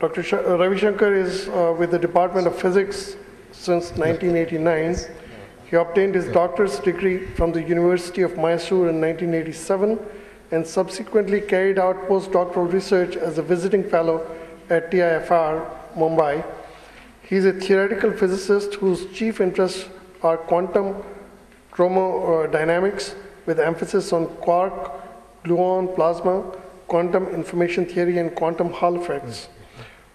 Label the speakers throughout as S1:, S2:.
S1: Ravi Shankar is with the Department of Physics since 1989. He obtained his doctorate degree from the University of Mysore in 1987 and subsequently carried out postdoctoral research as a visiting fellow at TIFR, Mumbai. He is a theoretical physicist whose chief interests are quantum chromodynamics with emphasis on quark, gluon, plasma, quantum information theory, and quantum Hall effects.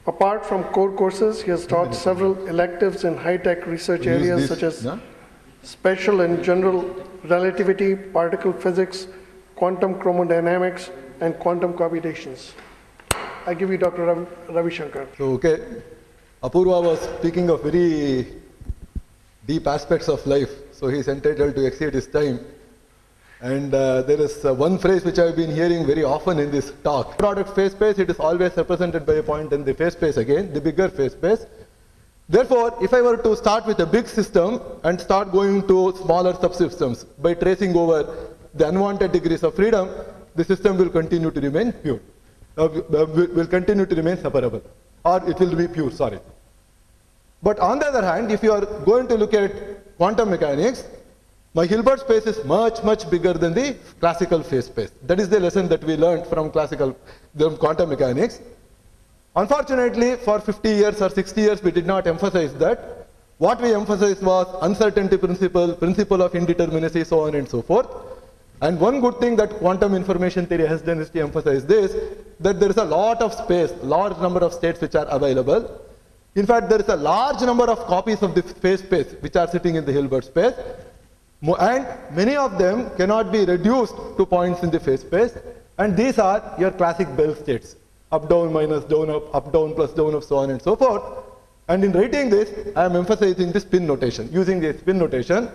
S1: Apart from core courses, he has taught several electives in high-tech research areas such as special and general relativity, particle physics, quantum chromodynamics, and quantum computations. I give you Dr. Ravi Shankar.
S2: So, okay, Apurva was speaking of very deep aspects of life, so he is entitled to exceed his time. And there is one phrase which I have been hearing very often in this talk. Product phase space, it is always represented by a point in the phase space again, the bigger phase space. Therefore, if I were to start with a big system and start going to smaller subsystems by tracing over the unwanted degrees of freedom, the system will continue to remain pure, will continue to remain separable, or it will be pure, sorry. But on the other hand, if you are going to look at quantum mechanics, my Hilbert space is much, much bigger than the classical phase space. That is the lesson that we learned from quantum mechanics. Unfortunately, for 50 years or 60 years, we did not emphasize that. What we emphasized was uncertainty principle, principle of indeterminacy, so on and so forth. And one good thing that quantum information theory has done is to emphasize this, that there is a lot of space, large number of states which are available. In fact, there is a large number of copies of the phase space which are sitting in the Hilbert space. And many of them cannot be reduced to points in the phase space. And these are your classic Bell states. Up, down, minus, down, up, down, plus, down, up, so on and so forth. And in writing this, I am emphasizing the spin notation. Using the spin notation,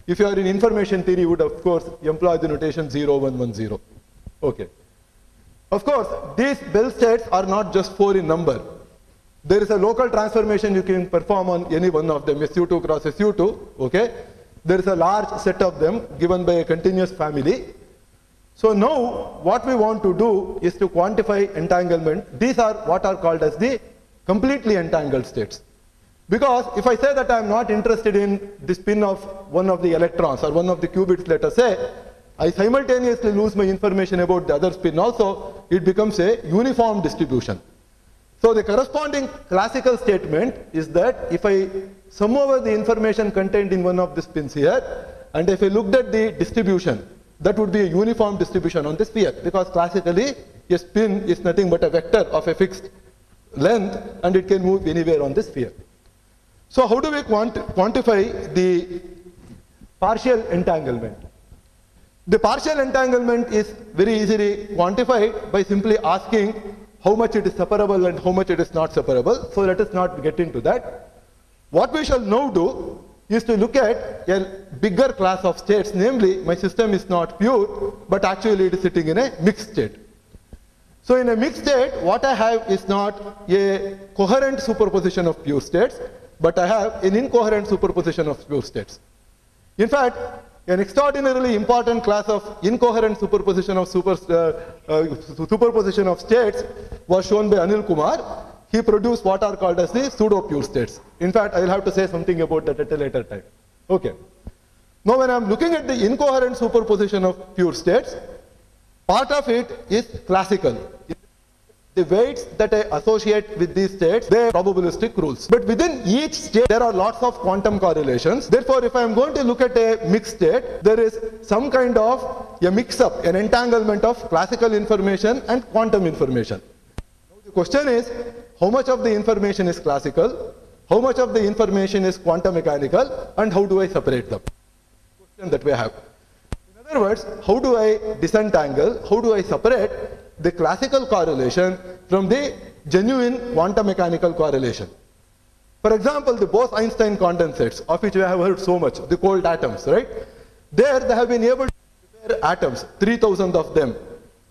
S2: if you are in information theory, you would of course employ the notation 0, 1, 1, 0. Okay. Of course, these Bell states are not just 4 in number. There is a local transformation you can perform on any one of them, SU2 cross SU2. Okay. There is a large set of them given by a continuous family. So now what we want to do is to quantify entanglement. These are what are called as the completely entangled states. Because if I say that I am not interested in the spin of one of the electrons or one of the qubits, let us say, I simultaneously lose my information about the other spin also, it becomes a uniform distribution. So the corresponding classical statement is that if I sum over the information contained in one of the spins here, and if I looked at the distribution, that would be a uniform distribution on the sphere, because classically a spin is nothing but a vector of a fixed length and it can move anywhere on the sphere. So how do we quantify the partial entanglement? The partial entanglement is very easily quantified by simply asking how much it is separable and how much it is not separable. So let us not get into that. What we shall now do is to look at a bigger class of states, namely my system is not pure, but actually it is sitting in a mixed state. So in a mixed state, what I have is not a coherent superposition of pure states, but I have an incoherent superposition of pure states. In fact, an extraordinarily important class of incoherent superposition of superposition of states was shown by Anil Kumar. He produced what are called as the pseudo-pure states. In fact, I will have to say something about that at a later time. Okay. Now when I am looking at the incoherent superposition of pure states, part of it is classical. The weights that I associate with these states, they are probabilistic rules. But within each state, there are lots of quantum correlations. Therefore, if I am going to look at a mixed state, there is some kind of a mix-up, an entanglement of classical information and quantum information. Now, the question is, how much of the information is classical, how much of the information is quantum mechanical, and how do I separate them? Question that we have. In other words, how do I disentangle, how do I separate the classical correlation from the genuine quantum mechanical correlation? For example, the Bose-Einstein condensates, of which we have heard so much, the cold atoms, right? There they have been able to prepare atoms, 3,000 of them.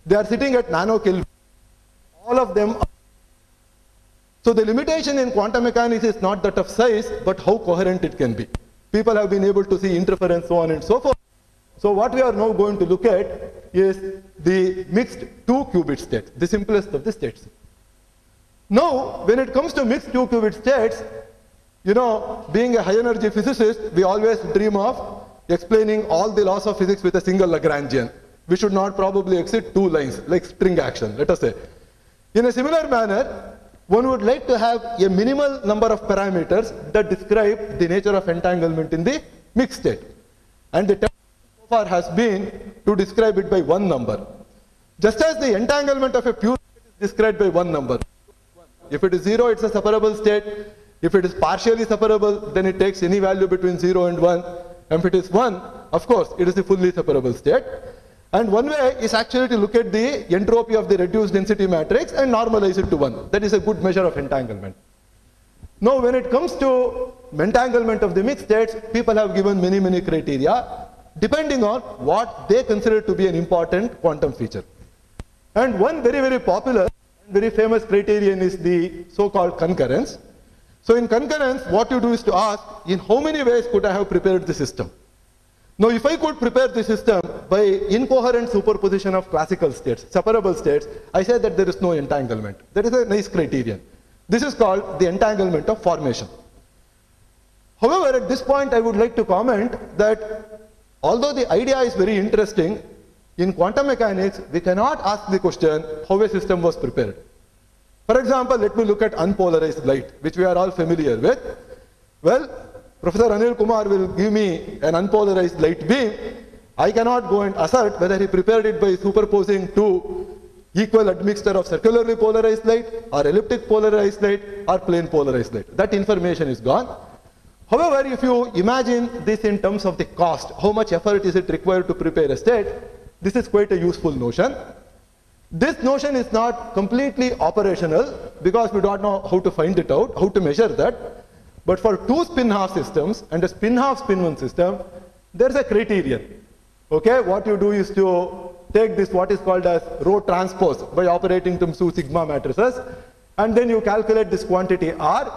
S2: They are sitting at nanokelvin. All of them are. So the limitation in quantum mechanics is not that of size, but how coherent it can be. People have been able to see interference, so on and so forth. So what we are now going to look at is the mixed 2-qubit state, the simplest of the states. Now, when it comes to mixed 2-qubit states, you know, being a high energy physicist, we always dream of explaining all the laws of physics with a single Lagrangian. We should not probably exceed 2 lines, like string action, let us say. In a similar manner, one would like to have a minimal number of parameters that describe the nature of entanglement in the mixed state. And the technique so far has been to describe it by one number. Just as the entanglement of a pure state is described by one number. If it is 0, it's a separable state. If it is partially separable, then it takes any value between 0 and 1. And if it is 1, of course, it is a fully separable state. And one way is actually to look at the entropy of the reduced density matrix and normalize it to 1. That is a good measure of entanglement. Now, when it comes to entanglement of the mixed states, people have given many criteria depending on what they consider to be an important quantum feature. And one very popular, very famous criterion is the so-called concurrence. So in concurrence, what you do is to ask, in how many ways could I have prepared the system? Now, if I could prepare the system by incoherent superposition of classical states, separable states, I say that there is no entanglement. That is a nice criterion. This is called the entanglement of formation. However, at this point, I would like to comment that although the idea is very interesting, in quantum mechanics, we cannot ask the question how a system was prepared. For example, let me look at unpolarized light, which we are all familiar with. Well, Professor Anil Kumar will give me an unpolarized light beam. I cannot go and assert whether he prepared it by superposing two equal admixture of circularly polarized light, or elliptic polarized light, or plane polarized light. That information is gone. However, if you imagine this in terms of the cost, how much effort is it required to prepare a state, this is quite a useful notion. This notion is not completely operational because we don't know how to find it out, how to measure that. But for two spin-half systems and a spin-half spin-one system, there's a criterion. Okay, what you do is to take this what is called as rho transpose by operating them through sigma matrices, and then you calculate this quantity R,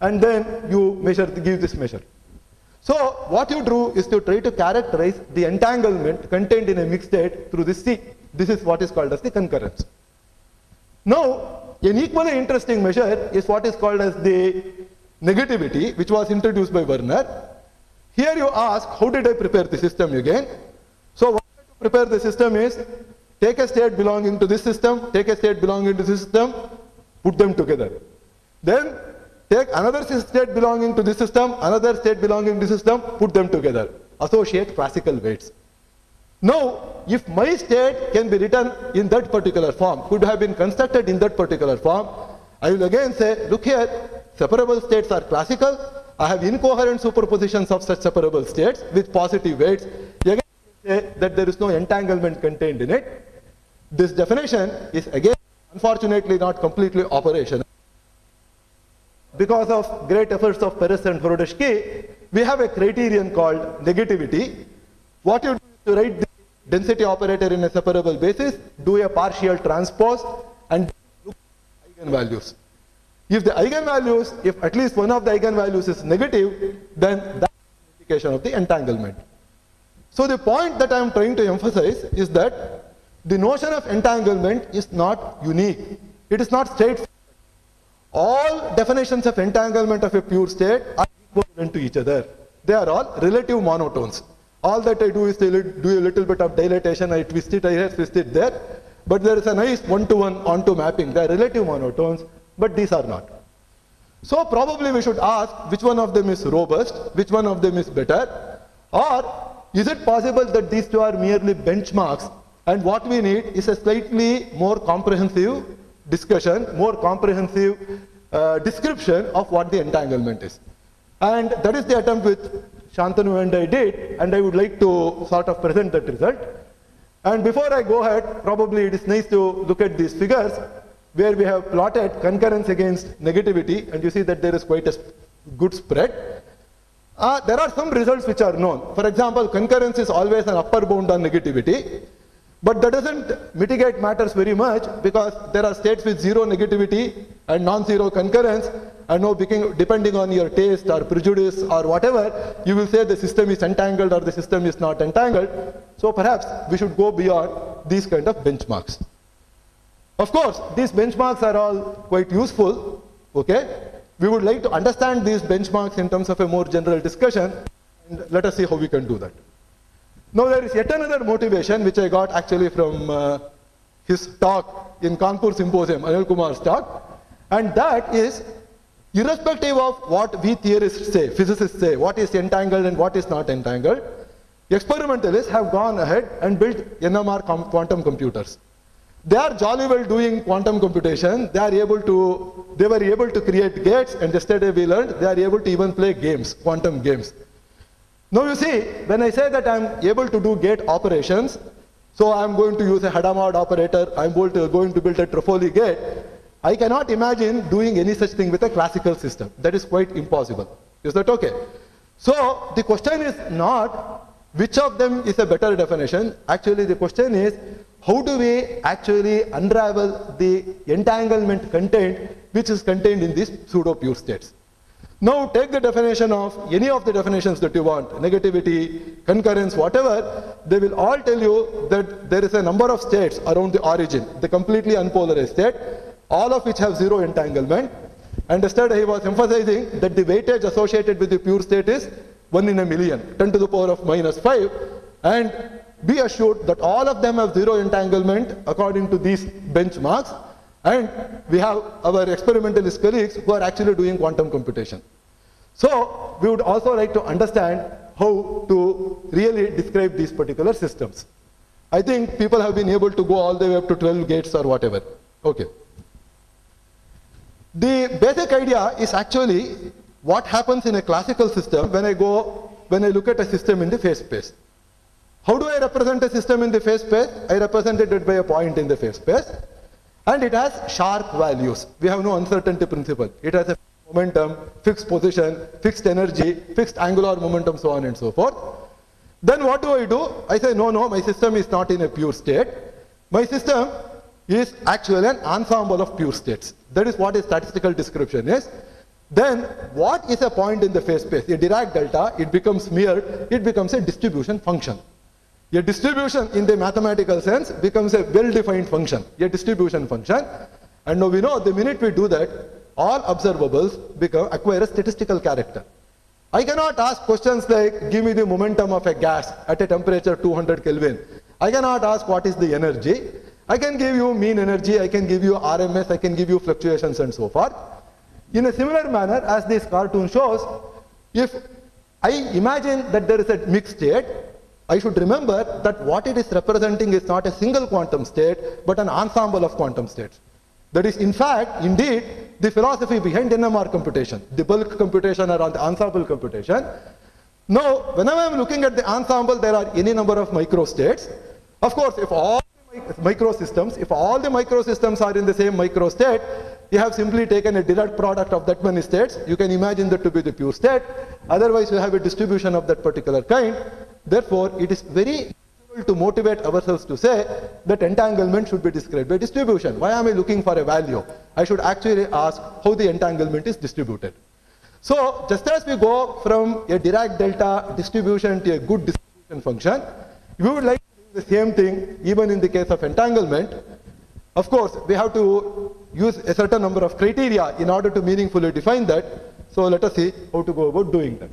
S2: and then you measure, give this measure. So what you do is to try to characterize the entanglement contained in a mixed state through this C. This is what is called as the concurrence. Now, an equally interesting measure is what is called as the negativity, which was introduced by Werner. Here you ask, how did I prepare the system again? So what I do to prepare the system is, take a state belonging to this system, take a state belonging to this system, put them together. Then take another state belonging to this system, another state belonging to this system, put them together. Associate classical weights. Now, if my state can be written in that particular form, could have been constructed in that particular form, I will again say, look here, separable states are classical. I have incoherent superpositions of such separable states with positive weights. Again, say that there is no entanglement contained in it. This definition is again, unfortunately, not completely operational. Because of great efforts of Perez and Horodeczki, we have a criterion called negativity. What you do is to write the density operator in a separable basis, do a partial transpose, and look at eigenvalues. If the eigenvalues, if at least one of the eigenvalues is negative, then that is an indication of the entanglement. So the point that I am trying to emphasize is that the notion of entanglement is not unique. It is not straightforward. All definitions of entanglement of a pure state are equivalent to each other. They are all relative monotones. All that I do is to do a little bit of dilatation, I twist it here, twist it there. But there is a nice one-to-one onto mapping. They are relative monotones, but these are not. So probably we should ask which one of them is robust, which one of them is better, or is it possible that these two are merely benchmarks, and what we need is a slightly more comprehensive discussion, more comprehensive description of what the entanglement is. And that is the attempt which Shantanu and I did, and I would like to sort of present that result. And before I go ahead, probably it is nice to look at these figures where we have plotted concurrence against negativity, and you see that there is quite a good spread. There are some results which are known. For example, concurrence is always an upper bound on negativity, but that doesn't mitigate matters very much because there are states with zero negativity and non-zero concurrence, and now depending on your taste or prejudice or whatever, you will say the system is entangled or the system is not entangled. So perhaps we should go beyond these kind of benchmarks. Of course, these benchmarks are all quite useful, okay? We would like to understand these benchmarks in terms of a more general discussion, and let us see how we can do that. Now there is yet another motivation which I got actually from his talk in Kanpur Symposium, Anil Kumar's talk, and that is, irrespective of what we theorists say, physicists say, what is entangled and what is not entangled, experimentalists have gone ahead and built NMR quantum computers. They are jolly well doing quantum computation. They were able to create gates, and yesterday we learned they are able to even play games, quantum games. Now you see, when I say that I am able to do gate operations, so I am going to use a Hadamard operator, I am going to build a Trifoli gate, I cannot imagine doing any such thing with a classical system. That is quite impossible. Is that okay? So the question is not which of them is a better definition. Actually, the question is, how do we actually unravel the entanglement content which is contained in these pseudo-pure states? Now take the definition of any of the definitions that you want, negativity, concurrence, whatever, they will all tell you that there is a number of states around the origin, the completely unpolarized state, all of which have zero entanglement. And yesterday he was emphasizing that the weightage associated with the pure state is 1 in a million, 10 to the power of minus 5, and be assured that all of them have zero entanglement according to these benchmarks, and we have our experimentalist colleagues who are actually doing quantum computation. So we would also like to understand how to really describe these particular systems. I think people have been able to go all the way up to 12 gates or whatever. Okay. The basic idea is actually what happens in a classical system when I look at a system in the phase space. How do I represent a system in the phase space? I represent it by a point in the phase space, and it has sharp values. We have no uncertainty principle. It has a momentum, fixed position, fixed energy, fixed angular momentum, so on and so forth. Then what do? I say, no, my system is not in a pure state. My system is actually an ensemble of pure states. That is what a statistical description is. Then what is a point in the phase space? A Dirac delta, it becomes mirrored, it becomes a distribution function. A distribution in the mathematical sense becomes a well-defined function, a distribution function. And now we know the minute we do that, all observables acquire a statistical character. I cannot ask questions like, give me the momentum of a gas at a temperature 200 Kelvin. I cannot ask what is the energy. I can give you mean energy, I can give you RMS, I can give you fluctuations and so forth. In a similar manner, as this cartoon shows, if I imagine that there is a mixed state, I should remember that what it is representing is not a single quantum state, but an ensemble of quantum states. That is, in fact, indeed, the philosophy behind NMR computation, the bulk computation or the ensemble computation. Now, whenever I am looking at the ensemble, there are any number of microstates. Of course, if all the microsystems are in the same microstate, you have simply taken a direct product of that many states. You can imagine that to be the pure state. Otherwise, you have a distribution of that particular kind. Therefore, it is very difficult to motivate ourselves to say that entanglement should be described by distribution. Why am I looking for a value? I should actually ask how the entanglement is distributed. So, just as we go from a Dirac delta distribution to a good distribution function, we would like to do the same thing even in the case of entanglement. Of course, we have to use a certain number of criteria in order to meaningfully define that. So let us see how to go about doing that.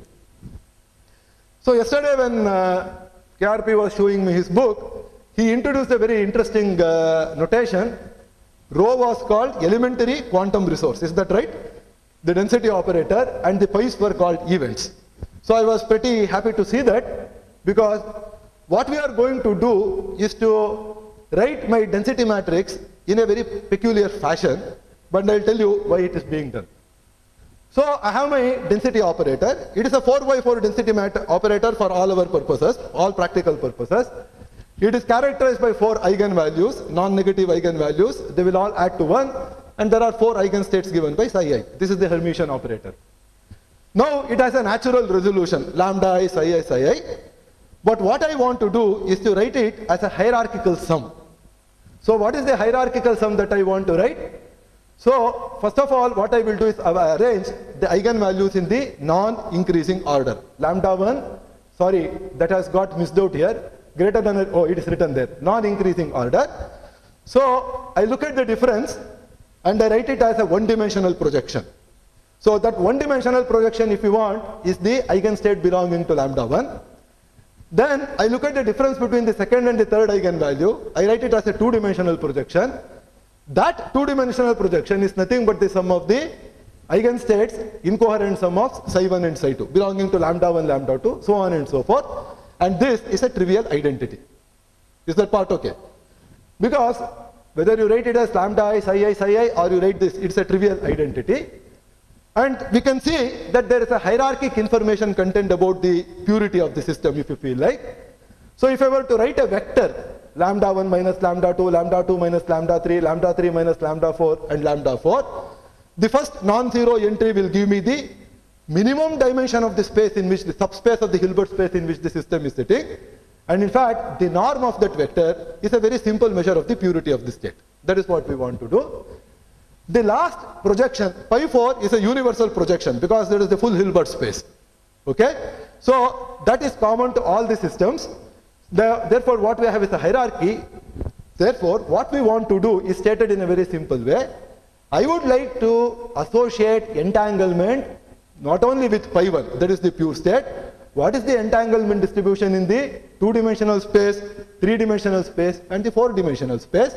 S2: So yesterday when KRP was showing me his book, he introduced a very interesting notation. Rho was called elementary quantum resource, is that right? The density operator, and the pi's were called events. So I was pretty happy to see that, because what we are going to do is to write my density matrix in a very peculiar fashion, but I'll tell you why it is being done. So I have my density operator. It is a 4x4 density operator for all our purposes, all practical purposes. It is characterized by 4 eigenvalues, non-negative eigenvalues. They will all add to 1, and there are 4 eigenstates given by psi I. This is the Hermitian operator. Now it has a natural resolution, lambda I, psi I, psi I. But what I want to do is to write it as a hierarchical sum. So what is the hierarchical sum that I want to write? So first of all, what I will do is arrange the eigenvalues in the non-increasing order. Lambda 1, sorry, that has got missed out here, greater than, oh, it is written there, non-increasing order. So I look at the difference and I write it as a one-dimensional projection. So that one-dimensional projection, if you want, is the eigenstate belonging to lambda 1. Then I look at the difference between the second and the third eigenvalue. I write it as a two-dimensional projection. That two-dimensional projection is nothing but the sum of the eigenstates, incoherent sum of psi 1 and psi 2, belonging to lambda 1, lambda 2, so on and so forth. And this is a trivial identity. Is that part okay? Because whether you write it as lambda I, psi I, or you write this, it's a trivial identity. And we can see that there is a hierarchic information content about the purity of the system, if you feel like. So if I were to write a vector, lambda 1 minus lambda 2, lambda 2 minus lambda 3, lambda 3 minus lambda 4, and lambda 4, the first non-zero entry will give me the minimum dimension of the space in which the subspace of the Hilbert space in which the system is sitting. And in fact, the norm of that vector is a very simple measure of the purity of the state. That is what we want to do. The last projection, pi 4, is a universal projection because there is the full Hilbert space. Okay? So that is common to all the systems. Therefore, what we have is a hierarchy. Therefore, what we want to do is stated in a very simple way. I would like to associate entanglement not only with pi 1, that is the pure state. What is the entanglement distribution in the two-dimensional space, three-dimensional space, and the four-dimensional space?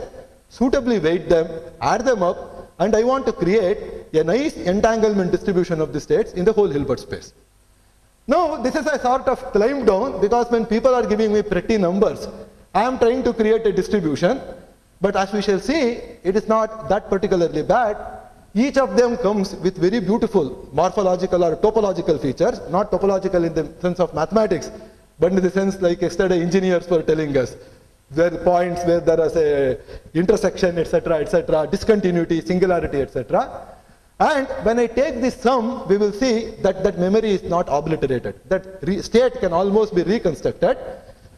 S2: Suitably weight them, add them up, and I want to create a nice entanglement distribution of the states in the whole Hilbert space. Now, this is a sort of climb down because when people are giving me pretty numbers, I am trying to create a distribution, but as we shall see, it is not that particularly bad. Each of them comes with very beautiful morphological or topological features, not topological in the sense of mathematics, but in the sense like yesterday engineers were telling us, where points where there is a intersection, etc., discontinuity, singularity, etc. And when I take this sum, we will see that that memory is not obliterated. That state can almost be reconstructed.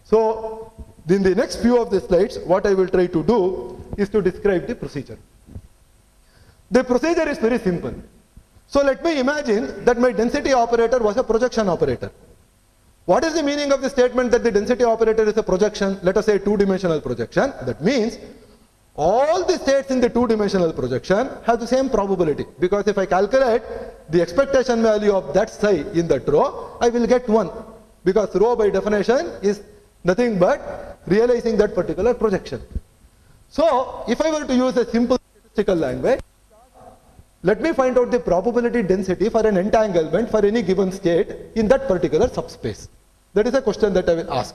S2: So in the next few of the slides, what I will try to do is to describe the procedure. The procedure is very simple. So let me imagine that my density operator was a projection operator. What is the meaning of the statement that the density operator is a projection? Let us say two-dimensional projection. That means all the states in the two-dimensional projection have the same probability. Because if I calculate the expectation value of that psi in that row, I will get 1. Because rho by definition is nothing but realizing that particular projection. So if I were to use a simple statistical language, let me find out the probability density for an entanglement for any given state in that particular subspace. That is a question that I will ask.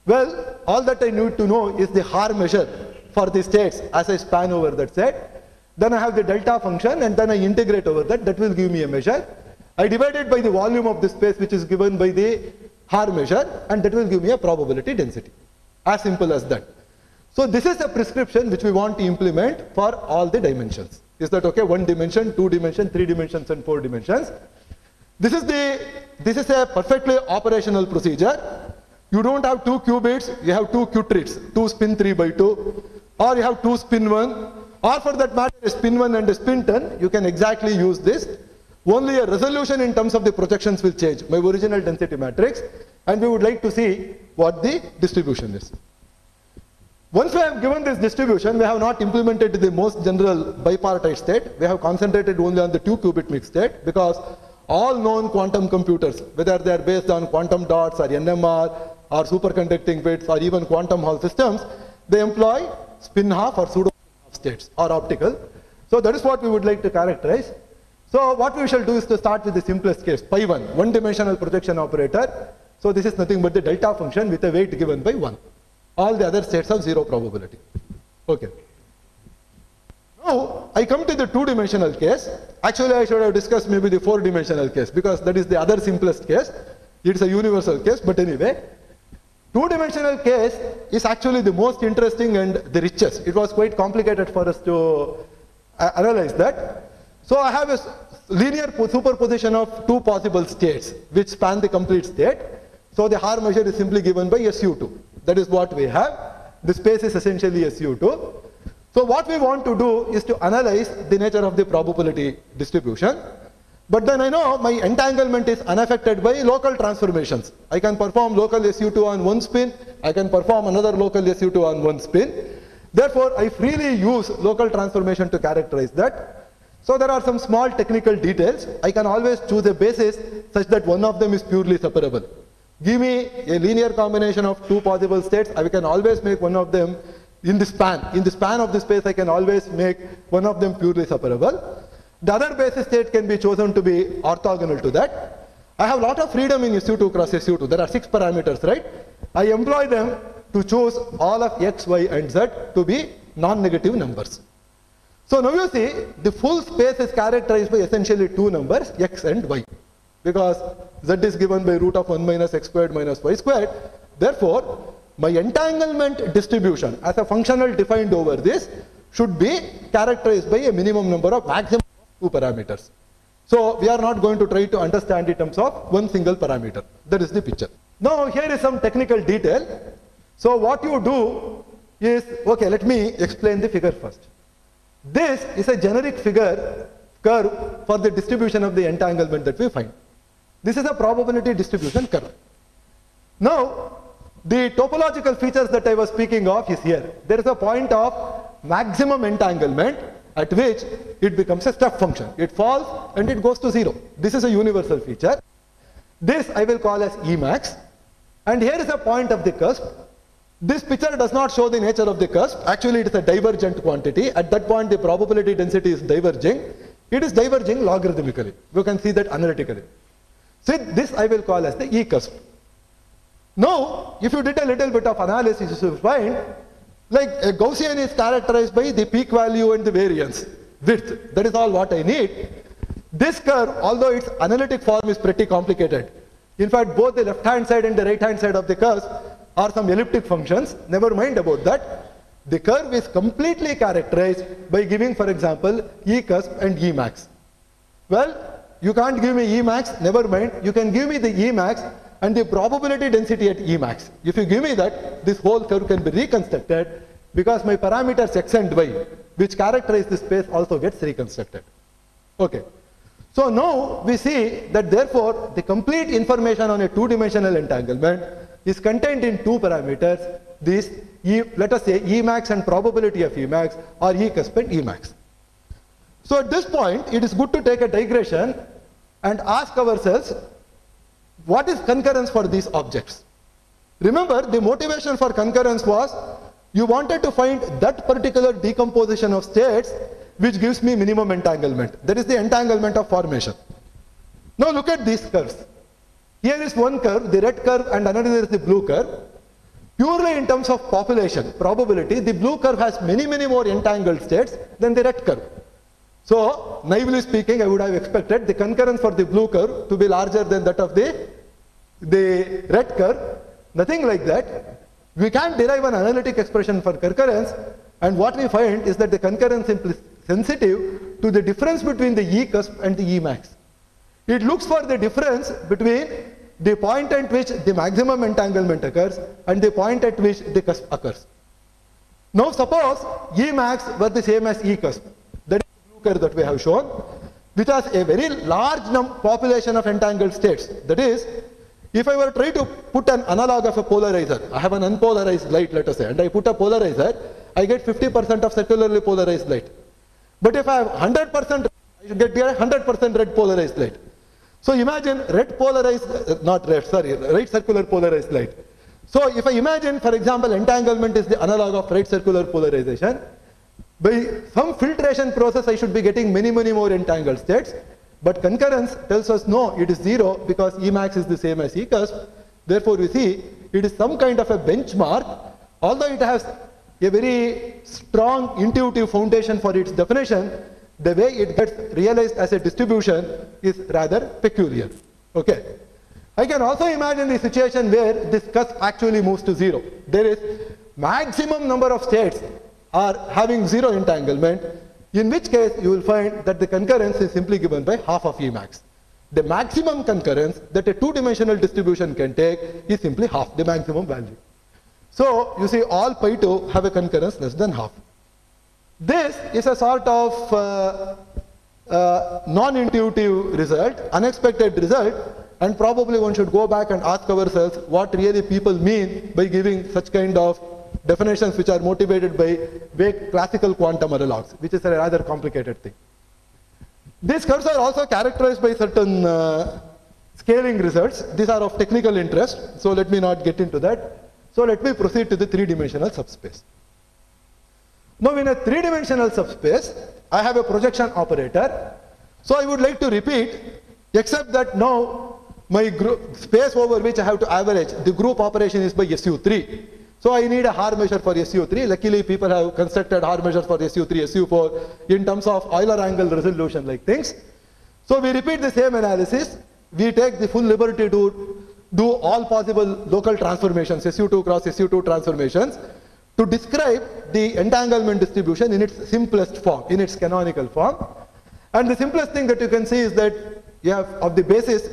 S2: Well, all that I need to know is the Haar measure for the states as I span over that set. Then I have the delta function and then I integrate over that. That will give me a measure. I divide it by the volume of the space which is given by the Haar measure, and that will give me a probability density. As simple as that. So this is a prescription which we want to implement for all the dimensions. Is that okay? 1 dimension, 2 dimension, 3 dimensions, and 4 dimensions. This is a perfectly operational procedure. You don't have 2 qubits, you have 2 qubits, 2 spin 3 by 2, or you have 2 spin 1, or for that matter a spin 1 and a spin 10, you can exactly use this. Only a resolution in terms of the projections will change, my original density matrix, and we would like to see what the distribution is. Once we have given this distribution, we have not implemented the most general bipartite state. We have concentrated only on the 2-qubit mixed state because all known quantum computers, whether they are based on quantum dots or NMR or superconducting bits or even quantum Hall systems, they employ spin half or pseudo half states or optical. So that is what we would like to characterize. So what we shall do is to start with the simplest case, pi 1, one-dimensional projection operator. So this is nothing but the delta function with a weight given by 1. All the other states have 0 probability. Okay. Now, I come to the 2-dimensional case. Actually, I should have discussed maybe the 4-dimensional case because that is the other simplest case. It's a universal case, but anyway. 2-dimensional case is actually the most interesting and the richest. It was quite complicated for us to analyze that. So I have a linear superposition of 2 possible states which span the complete state. So the Haar measure is simply given by SU2. That is what we have. The space is essentially SU2. So what we want to do is to analyze the nature of the probability distribution. But then I know my entanglement is unaffected by local transformations. I can perform local SU2 on one spin. I can perform another local SU2 on one spin. Therefore, I freely use local transformation to characterize that. So there are some small technical details. I can always choose a basis such that one of them is purely separable. Give me a linear combination of two possible states, I can always make one of them in the span. In the span of the space, I can always make one of them purely separable. The other basis state can be chosen to be orthogonal to that. I have a lot of freedom in SU2 cross SU2. There are 6 parameters, right? I employ them to choose all of x, y, and z to be non-negative numbers. So now you see, the full space is characterized by essentially two numbers, x and y. Because z is given by root of 1 minus x squared minus y squared. Therefore, my entanglement distribution as a functional defined over this should be characterized by a minimum number of maximum of 2 parameters. So we are not going to try to understand in terms of one single parameter. That is the picture. Now here is some technical detail. So what you do is, okay, let me explain the figure first. This is a generic figure curve for the distribution of the entanglement that we find. This is a probability distribution curve. Now, the topological features that I was speaking of is here. There is a point of maximum entanglement at which it becomes a step function. It falls and it goes to 0. This is a universal feature. This I will call as Emax. And here is a point of the cusp. This picture does not show the nature of the cusp. Actually, it is a divergent quantity. At that point, the probability density is diverging. It is diverging logarithmically. You can see that analytically. So this I will call as the E cusp. Now, if you did a little bit of analysis, you will find like a Gaussian is characterized by the peak value and the variance width. That is all what I need. This curve, although its analytic form is pretty complicated. In fact, both the left-hand side and the right-hand side of the curve are some elliptic functions. Never mind about that. The curve is completely characterized by giving, for example, E cusp and E max. Well, you can't give me E max, never mind. You can give me the E max and the probability density at E max. If you give me that, this whole curve can be reconstructed because my parameters x and y, which characterize the space, also gets reconstructed. Okay. So now we see that therefore the complete information on a two-dimensional entanglement is contained in two parameters. These, let us say E max and probability of E max, or E cusp and E max. So at this point, it is good to take a digression and ask ourselves, what is concurrence for these objects? Remember, the motivation for concurrence was you wanted to find that particular decomposition of states which gives me minimum entanglement. That is the entanglement of formation. Now look at these curves. Here is one curve, the red curve, and another is the blue curve. Purely in terms of population, probability, the blue curve has many more entangled states than the red curve. So, naively speaking, I would have expected the concurrence for the blue curve to be larger than that of the red curve. Nothing like that. We can derive an analytic expression for concurrence, and what we find is that the concurrence is sensitive to the difference between the E cusp and the E max. It looks for the difference between the point at which the maximum entanglement occurs and the point at which the cusp occurs. Now suppose E max were the same as E cusp. That is the blue curve that we have shown, which has a very large population of entangled states. That is, if I were to try to put an analog of a polarizer, I have an unpolarized light, let us say, and I put a polarizer, I get 50% of circularly polarized light. But if I have 100%, I should get 100% red polarized light. So imagine red polarized, right circular polarized light. So if I imagine, for example, entanglement is the analog of right circular polarization, by some filtration process I should be getting many more entangled states. But concurrence tells us no, it is 0 because E max is the same as E cusp. Therefore, we see it is some kind of a benchmark, although it has a very strong intuitive foundation for its definition. The way it gets realized as a distribution is rather peculiar. Okay. I can also imagine the situation where this cusp actually moves to 0. There is maximum number of states are having 0 entanglement, in which case you will find that the concurrence is simply given by half of E max. The maximum concurrence that a two-dimensional distribution can take is simply half the maximum value. So you see all pi 2 have a concurrence less than half. This is a sort of non-intuitive result, unexpected result, and probably one should go back and ask ourselves what really people mean by giving such kind of definitions which are motivated by vague classical quantum analogs, which is a rather complicated thing. These curves are also characterized by certain scaling results. These are of technical interest, so let me not get into that. So let me proceed to the three-dimensional subspace. Now in a three-dimensional subspace, I have a projection operator. So I would like to repeat, except that now my space over which I have to average, the group operation is by SU3. So I need a Haar measure for SU3. Luckily, people have constructed Haar measures for SU3, SU4 in terms of Euler angle resolution like things. So we repeat the same analysis. We take the full liberty to do all possible local transformations, SU2 cross SU2 transformations, to describe the entanglement distribution in its simplest form, in its canonical form. And the simplest thing that you can see is that you have of the basis,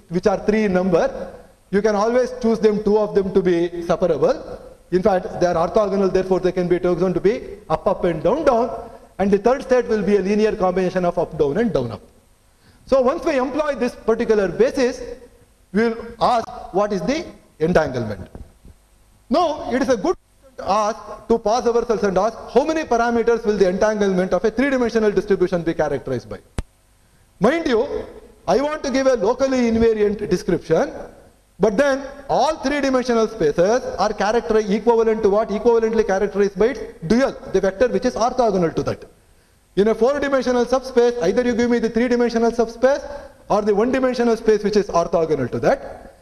S2: which are 3 in number, you can always choose them, 2 of them to be separable. In fact, they are orthogonal, therefore they can be chosen to be up, up and down, down. And the third state will be a linear combination of up, down and down, up. So once we employ this particular basis, we will ask what is the entanglement. Now, it is a good question to ask, to pause ourselves and ask, how many parameters will the entanglement of a three-dimensional distribution be characterized by? Mind you, I want to give a locally invariant description, but then all three-dimensional spaces are characterized equivalent to what? Equivalently characterized by its dual, the vector which is orthogonal to that. In a 4-dimensional subspace, either you give me the 3-dimensional subspace or the 1-dimensional space which is orthogonal to that.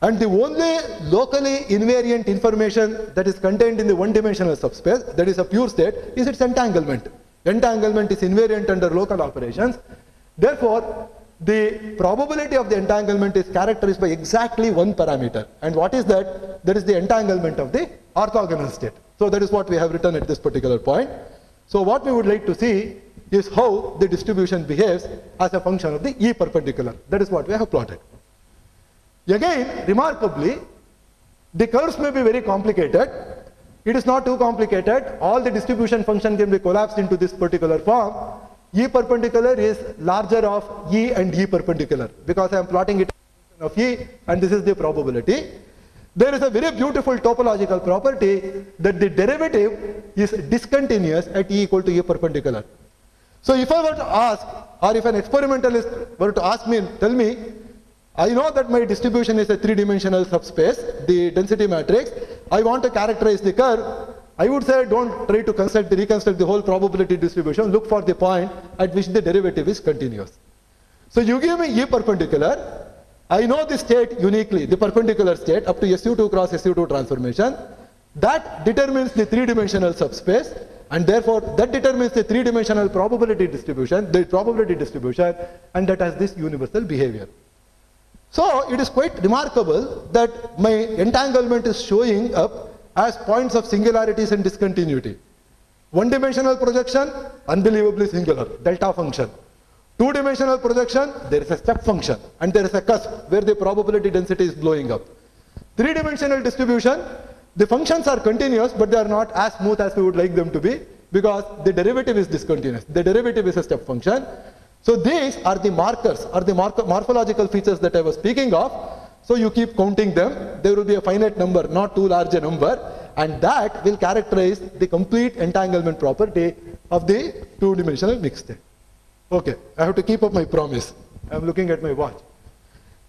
S2: And the only locally invariant information that is contained in the 1-dimensional subspace, that is a pure state, is its entanglement. Entanglement is invariant under local operations. Therefore, the probability of the entanglement is characterized by exactly one parameter. And what is that? That is the entanglement of the orthogonal state. So that is what we have written at this particular point. So what we would like to see is how the distribution behaves as a function of the E perpendicular. That is what we have plotted. Again, remarkably, the curves may be very complicated. It is not too complicated. All the distribution function can be collapsed into this particular form. E perpendicular is larger of E and E perpendicular because I am plotting it of E and this is the probability. There is a very beautiful topological property that the derivative is discontinuous at E equal to E perpendicular. So if I were to ask, or if an experimentalist were to ask me, tell me, I know that my distribution is a three-dimensional subspace, the density matrix, I want to characterize the curve, I would say don't try to reconstruct the whole probability distribution, look for the point at which the derivative is continuous. So you give me E perpendicular, I know the state uniquely, the perpendicular state up to SU2 cross SU2 transformation, that determines the three-dimensional subspace, and therefore that determines the three-dimensional probability distribution, and that has this universal behavior. So it is quite remarkable that my entanglement is showing up as points of singularities and discontinuity. One-dimensional projection, unbelievably singular, delta function. Two-dimensional projection, there is a step function, and there is a cusp where the probability density is blowing up. Three-dimensional distribution, the functions are continuous, but they are not as smooth as we would like them to be, because the derivative is discontinuous. The derivative is a step function. So these are the markers, or the morphological features that I was speaking of. So you keep counting them. There will be a finite number, not too large a number, and that will characterize the complete entanglement property of the two-dimensional mixed state. Okay, I have to keep up my promise. I am looking at my watch.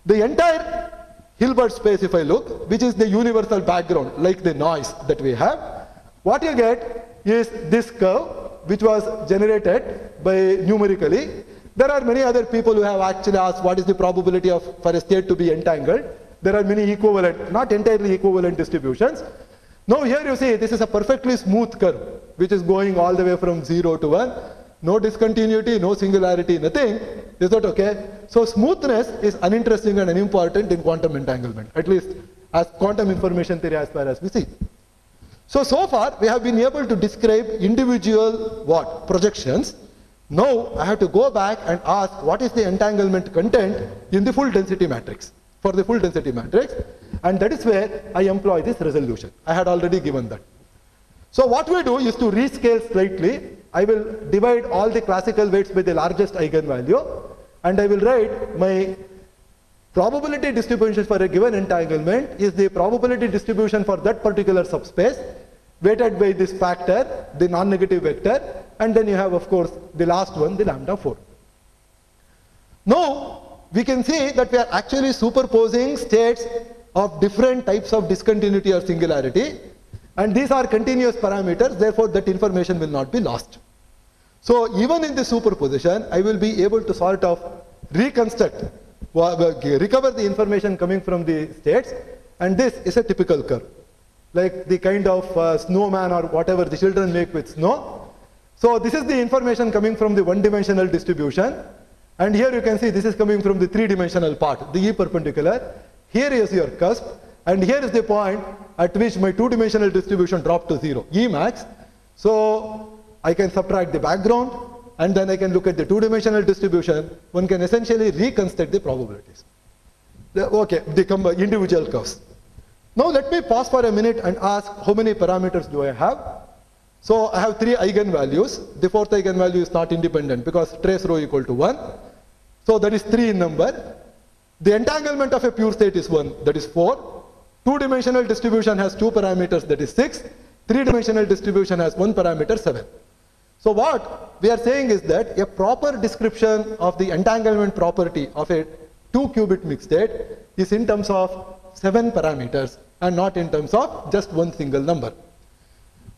S2: The entire Hilbert space, if I look, which is the universal background, like the noise that we have, what you get is this curve, which was generated by numerically. There are many other people who have actually asked what is the probability for a state to be entangled. There are many equivalent, not entirely equivalent distributions. Now here you see this is a perfectly smooth curve, which is going all the way from 0 to 1. No discontinuity, no singularity, nothing. Is that okay? So smoothness is uninteresting and unimportant in quantum entanglement, at least as quantum information theory as far as we see. So far we have been able to describe individual projections. Now I have to go back and ask what is the entanglement content in the full density matrix, for the full density matrix, and that is where I employ this resolution. I had already given that. So what we do is to rescale slightly. I will divide all the classical weights by the largest eigenvalue, and I will write my probability distribution for a given entanglement is the probability distribution for that particular subspace weighted by this factor, the non-negative vector, and then you have, of course, the last one, the lambda 4. Now, we can see that we are actually superposing states of different types of discontinuity or singularity, and these are continuous parameters, therefore that information will not be lost. So even in the superposition, I will be able to sort of reconstruct, recover the information coming from the states, and this is a typical curve, like the kind of snowman or whatever the children make with snow. So this is the information coming from the one-dimensional distribution, and here you can see this is coming from the three-dimensional part, the E perpendicular. Here is your cusp, and here is the point at which my two-dimensional distribution dropped to 0, E max. So I can subtract the background, and then I can look at the two-dimensional distribution. One can essentially reconstruct the probabilities. Okay, the individual curves. Now let me pause for a minute and ask, how many parameters do I have? So I have 3 eigenvalues. The 4th eigenvalue is not independent because trace rho equal to 1. So that is 3 in number. The entanglement of a pure state is 1, that is 4. Two-dimensional distribution has 2 parameters, that is 6. Three-dimensional distribution has 1 parameter, 7. So what we are saying is that a proper description of the entanglement property of a 2-qubit mixed state is in terms of 7 parameters and not in terms of just one single number.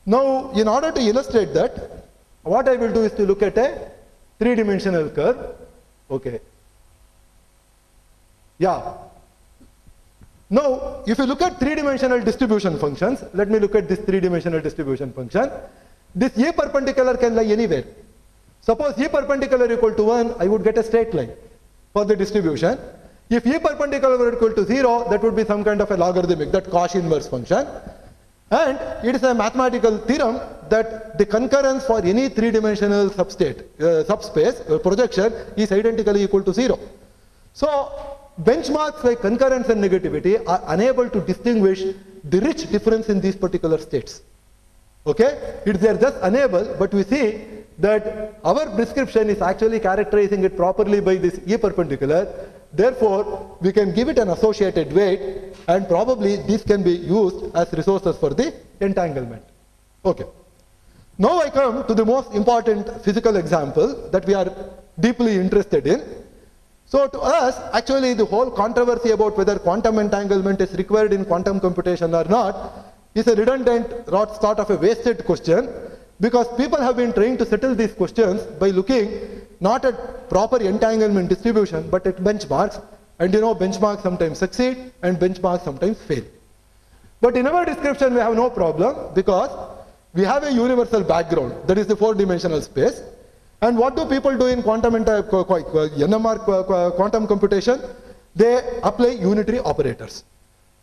S2: Now, in order to illustrate that, what I will do is to look at a 3-dimensional curve. Okay. Yeah. Now, if you look at 3-dimensional distribution functions, let me look at this 3-dimensional distribution function. This E perpendicular can lie anywhere. Suppose E perpendicular equal to 1, I would get a straight line for the distribution. If E perpendicular were equal to 0, that would be some kind of a logarithmic, that Cauchy inverse function. And it is a mathematical theorem that the concurrence for any 3-dimensional subspace projection is identically equal to 0. So benchmarks like concurrence and negativity are unable to distinguish the rich difference in these particular states. Okay? They are just unable, but we see that our description is actually characterizing it properly by this E perpendicular. Therefore, we can give it an associated weight, and probably these can be used as resources for the entanglement. Okay. Now I come to the most important physical example that we are deeply interested in. So to us, actually the whole controversy about whether quantum entanglement is required in quantum computation or not is a redundant, sort of a wasted question, because people have been trying to settle these questions by looking not at proper entanglement distribution, but at benchmarks. And you know, benchmarks sometimes succeed and benchmarks sometimes fail. But in our description, we have no problem because we have a universal background, that is the 4-dimensional space. And what do people do in NMR quantum computation? They apply unitary operators.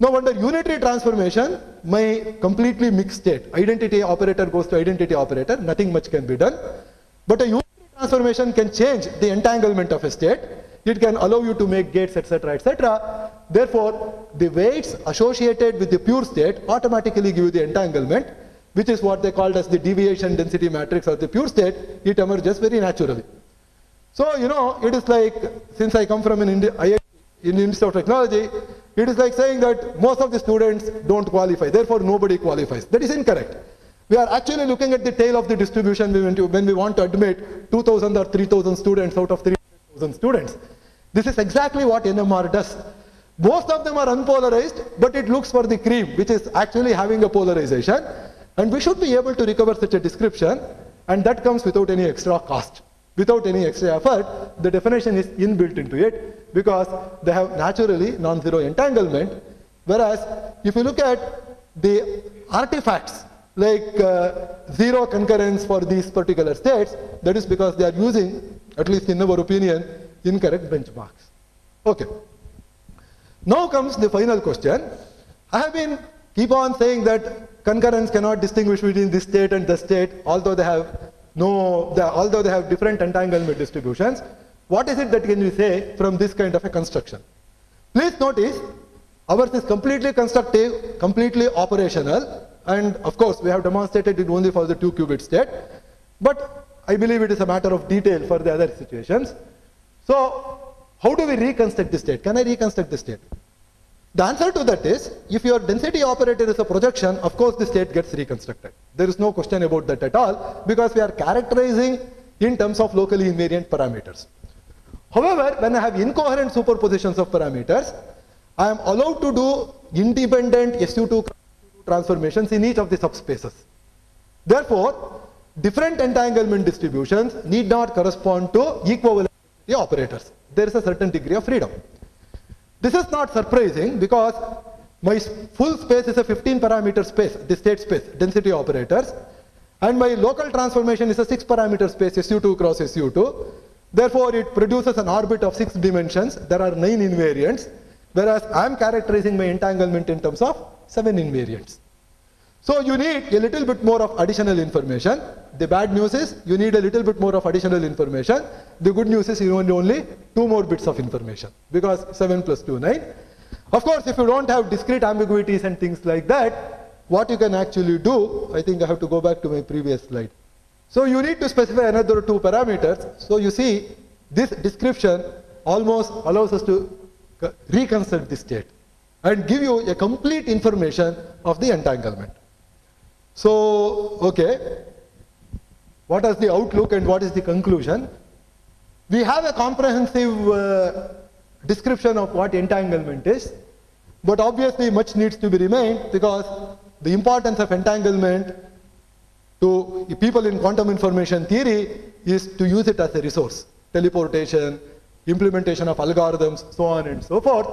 S2: Now under unitary transformation, my completely mixed state, identity operator goes to identity operator, nothing much can be done. But a unitary transformation can change the entanglement of a state. It can allow you to make gates, etc., etc. Therefore, the weights associated with the pure state automatically give you the entanglement, which is what they called as the deviation density matrix of the pure state. It emerges very naturally. So, you know, it is like, since I come from an IIT, in the Institute of Technology, it is like saying that most of the students don't qualify, therefore nobody qualifies. That is incorrect. We are actually looking at the tail of the distribution when we want to admit 2,000 or 3,000 students out of 3,000 students. This is exactly what NMR does. Most of them are unpolarized, but it looks for the cream, which is actually having a polarization. And we should be able to recover such a description, and that comes without any extra cost. Without any extra effort, the definition is inbuilt into it because they have naturally non-zero entanglement. Whereas if you look at the artifacts like zero concurrence for these particular states, that is because they are using, at least in our opinion, incorrect benchmarks. Okay. Now comes the final question. I have been keep on saying that concurrence cannot distinguish between this state and the state, although they have different entanglement distributions. What is it that can we say from this kind of a construction? Please notice, ours is completely constructive, completely operational, and of course we have demonstrated it only for the 2-qubit state, but I believe it is a matter of detail for the other situations. So how do we reconstruct the state? Can I reconstruct the state? The answer to that is, if your density operator is a projection, of course the state gets reconstructed. There is no question about that at all, because we are characterizing in terms of locally invariant parameters. However, when I have incoherent superpositions of parameters, I am allowed to do independent SU2 transformations in each of the subspaces. Therefore, different entanglement distributions need not correspond to equivalent operators. There is a certain degree of freedom. This is not surprising because my full space is a 15 parameter space, the state space, density operators, and my local transformation is a 6 parameter space, SU2 cross SU2. Therefore, it produces an orbit of 6 dimensions. There are 9 invariants, whereas I am characterizing my entanglement in terms of 7 invariants. So you need a little bit more of additional information. The bad news is you need a little bit more of additional information. The good news is you need only 2 more bits of information, because 7 plus 2, 9. Of course, if you don't have discrete ambiguities and things like that, what you can actually do, I think I have to go back to my previous slide. So you need to specify another 2 parameters. So you see, this description almost allows us to reconstruct the state and give you a complete information of the entanglement. So, okay, what is the outlook and what is the conclusion? We have a comprehensive description of what entanglement is, but obviously much needs to be remained, because the importance of entanglement to people in quantum information theory is to use it as a resource. Teleportation, implementation of algorithms, so on and so forth.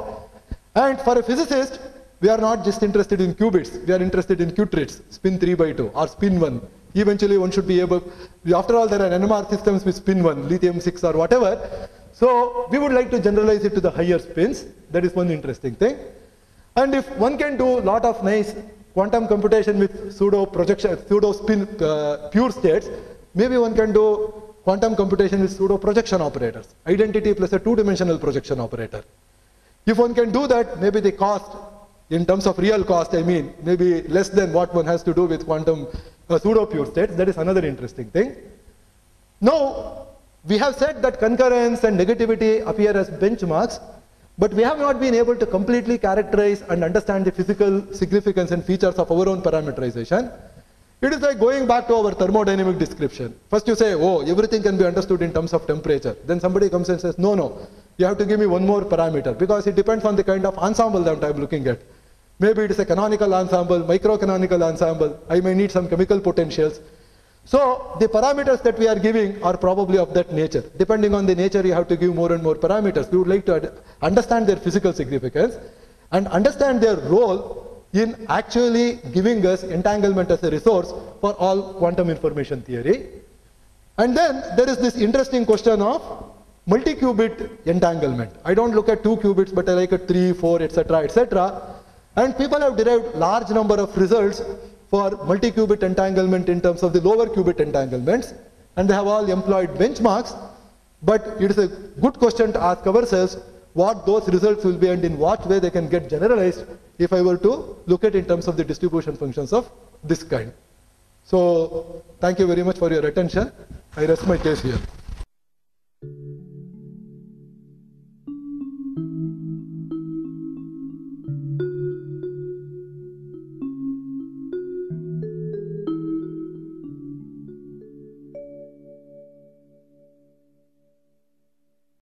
S2: And for a physicist, we are not just interested in qubits, we are interested in qubits, spin 3 by 2 or spin 1. Eventually one should be able, after all there are NMR systems with spin 1, lithium 6 or whatever. So we would like to generalize it to the higher spins. That is one interesting thing. And if one can do a lot of nice quantum computation with pseudo projection, pseudo spin pure states, maybe one can do quantum computation with pseudo projection operators, identity plus a 2-dimensional projection operator. If one can do that, maybe the cost, in terms of real cost, I mean, maybe less than what one has to do with quantum pseudo pure states. That is another interesting thing. Now, we have said that concurrence and negativity appear as benchmarks, but we have not been able to completely characterize and understand the physical significance and features of our own parameterization. It is like going back to our thermodynamic description. First you say, oh, everything can be understood in terms of temperature. Then somebody comes and says, no, no, you have to give me one more parameter, because it depends on the kind of ensemble that I'm looking at. Maybe it is a canonical ensemble, microcanonical ensemble. I may need some chemical potentials. So the parameters that we are giving are probably of that nature. Depending on the nature, you have to give more and more parameters. We would like to understand their physical significance and understand their role in actually giving us entanglement as a resource for all quantum information theory. And then there is this interesting question of multi-qubit entanglement. I don't look at 2 qubits, but I like at 3, 4, etc., etc. And people have derived large number of results for multi-qubit entanglement in terms of the lower qubit entanglements, and they have all employed benchmarks. But it is a good question to ask ourselves what those results will be and in what way they can get generalized if I were to look at in terms of the distribution functions of this kind. So thank you very much for your attention. I rest my case here.